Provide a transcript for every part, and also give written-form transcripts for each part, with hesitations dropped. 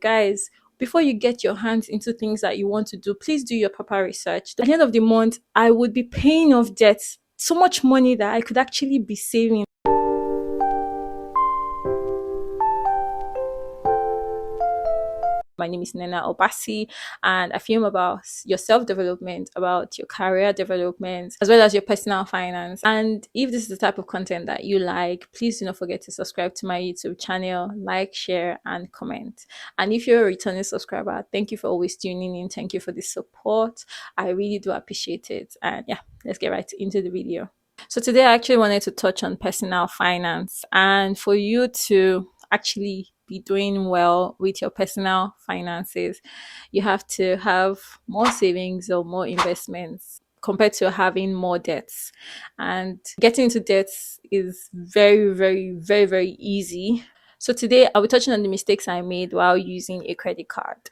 Guys, before you get your hands into things that you want to do, please do your proper research. At the end of the month, I would be paying off debts, so much money that I could actually be saving. My name is Nena Obasi, and I film about your self development, about your career development, as well as your personal finance. And if this is the type of content that you like, please do not forget to subscribe to my YouTube channel, like, share, and comment. And if you're a returning subscriber, thank you for always tuning in. Thank you for the support. I really do appreciate it. And yeah, let's get right into the video. So today I actually wanted to touch on personal finance, and for you to actually be doing well with your personal finances, you have to have more savings or more investments compared to having more debts. And getting into debts is very, very, very, very easy. So today I'll be touching on the mistakes I made while using a credit card.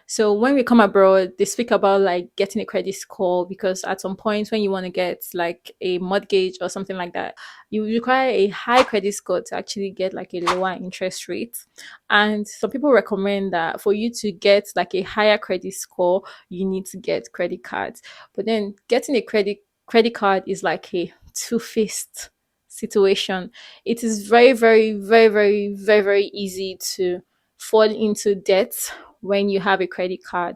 So when we come abroad, they speak about like getting a credit score, because at some point when you want to get like a mortgage or something like that, you require a high credit score to actually get like a lower interest rate. And some people recommend that for you to get like a higher credit score, you need to get credit cards. But then getting a credit card is like a two-faced situation. It is very, very, very, very, very, very easy to fall into debt when you have a credit card.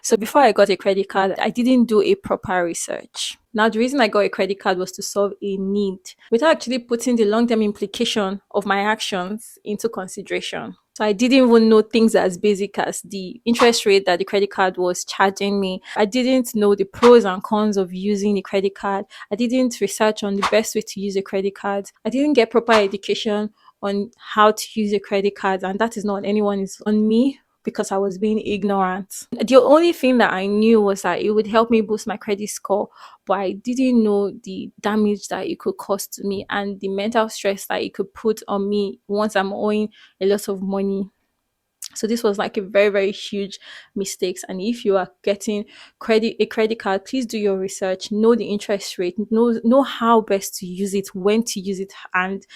So before I got a credit card, I didn't do a proper research. Now, the reason I got a credit card was to solve a need without actually putting the long-term implication of my actions into consideration. So I didn't even know things as basic as the interest rate that the credit card was charging me. I didn't know the pros and cons of using the credit card. I didn't research on the best way to use a credit card. I didn't get proper education on how to use a credit card, and that is not on anyone, it's on me, because I was being ignorant. The only thing that I knew was that it would help me boost my credit score, but I didn't know the damage that it could cause to me and the mental stress that it could put on me once I'm owing a lot of money. So this was like a very, very huge mistakes. And if you are getting a credit card, please do your research, know the interest rate, know how best to use it, when to use it, and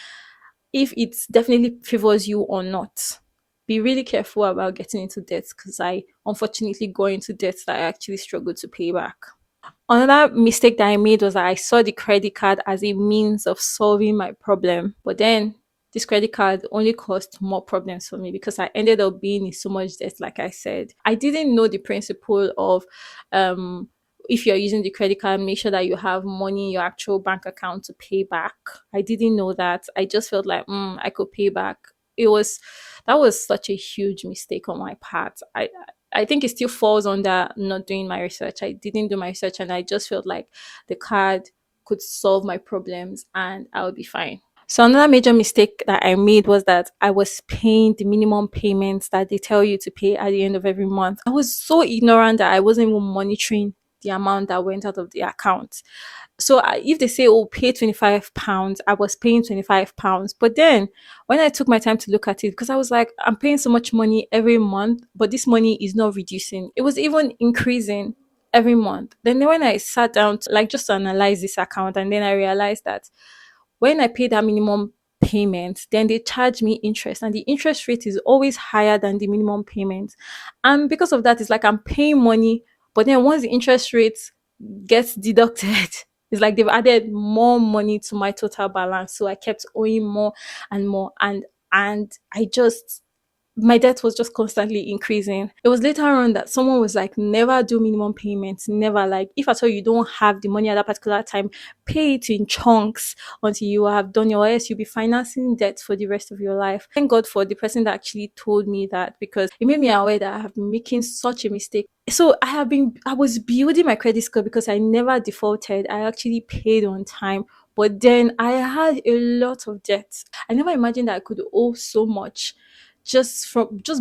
if it definitely favors you or not. Be really careful about getting into debt, because I unfortunately got into debt that I actually struggled to pay back. Another mistake that I made was that I saw the credit card as a means of solving my problem. But then this credit card only caused more problems for me, because I ended up being in so much debt, like I said. I didn't know the principle of if you're using the credit card, make sure that you have money in your actual bank account to pay back. I didn't know that. I just felt like I could pay back. That was such a huge mistake on my part. I think it still falls under not doing my research. I didn't do my research, and I just felt like the card could solve my problems and I would be fine. So another major mistake that I made was that I was paying the minimum payments that they tell you to pay at the end of every month. I was so ignorant that I wasn't even monitoring the amount that went out of the account. So if they say, oh, pay £25, I was paying £25. But then when I took my time to look at it, because I was like, I'm paying so much money every month, but this money is not reducing. It was even increasing every month. Then when I sat down to like just to analyze this account, and then I realized that when I pay that minimum payment, then they charge me interest, and the interest rate is always higher than the minimum payment. And because of that, it's like I'm paying money, but then once the interest rate gets deducted, it's like they've added more money to my total balance. So I kept owing more and more, and I just my debt was just constantly increasing. It was later on that someone was like, never do minimum payments, never. Like, if at all you don't have the money at that particular time, pay it in chunks until you have done your, else you'll be financing debt for the rest of your life. Thank God for the person that actually told me that, because it made me aware that I have been making such a mistake. So I was building my credit score because I never defaulted. I actually paid on time. But then I had a lot of debt. I never imagined that I could owe so much just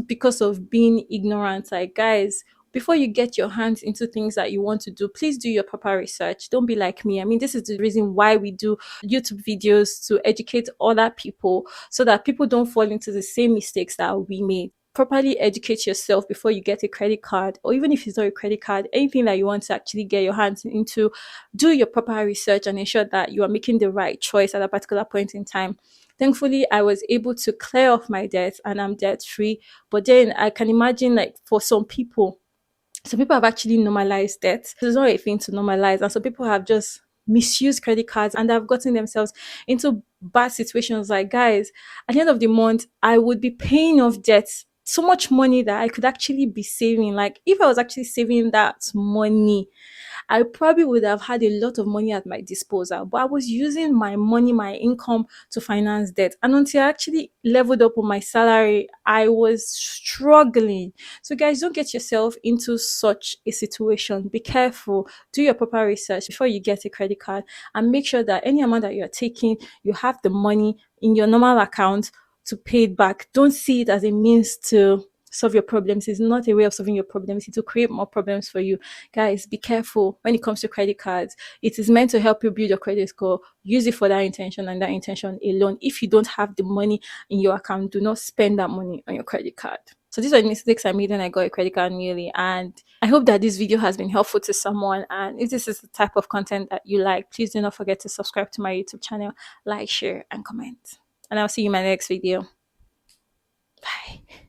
because of being ignorant. Like, guys, before you get your hands into things that you want to do, please do your proper research. Don't be like me. I mean, this is the reason why we do YouTube videos, to educate other people so that people don't fall into the same mistakes that we made. properly educate yourself before you get a credit card, or even if it's not a credit card, anything that you want to actually get your hands into, do your proper research and ensure that you are making the right choice at a particular point in time. Thankfully, I was able to clear off my debts and I'm debt free. But then I can imagine, like, for some people have actually normalized debt. It's not a thing to normalize. And some people have just misused credit cards and have gotten themselves into bad situations. Like, guys, at the end of the month, I would be paying off debts so much money that I could actually be saving. Like, if I was actually saving that money, I probably would have had a lot of money at my disposal, but I was using my money, my income to finance debt. And until I actually leveled up on my salary, I was struggling. So, guys, don't get yourself into such a situation. Be careful, do your proper research before you get a credit card, and make sure that any amount that you're taking, you have the money in your normal account to pay it back. Don't see it as a means to solve your problems. It's not a way of solving your problems. It will create more problems for you. Guys, be careful when it comes to credit cards. It is meant to help you build your credit score. Use it for that intention and that intention alone. If you don't have the money in your account, do not spend that money on your credit card. So these are the mistakes I made when I got a credit card newly. And I hope that this video has been helpful to someone. And if this is the type of content that you like, please do not forget to subscribe to my YouTube channel, like, share, and comment. And I'll see you in my next video. Bye.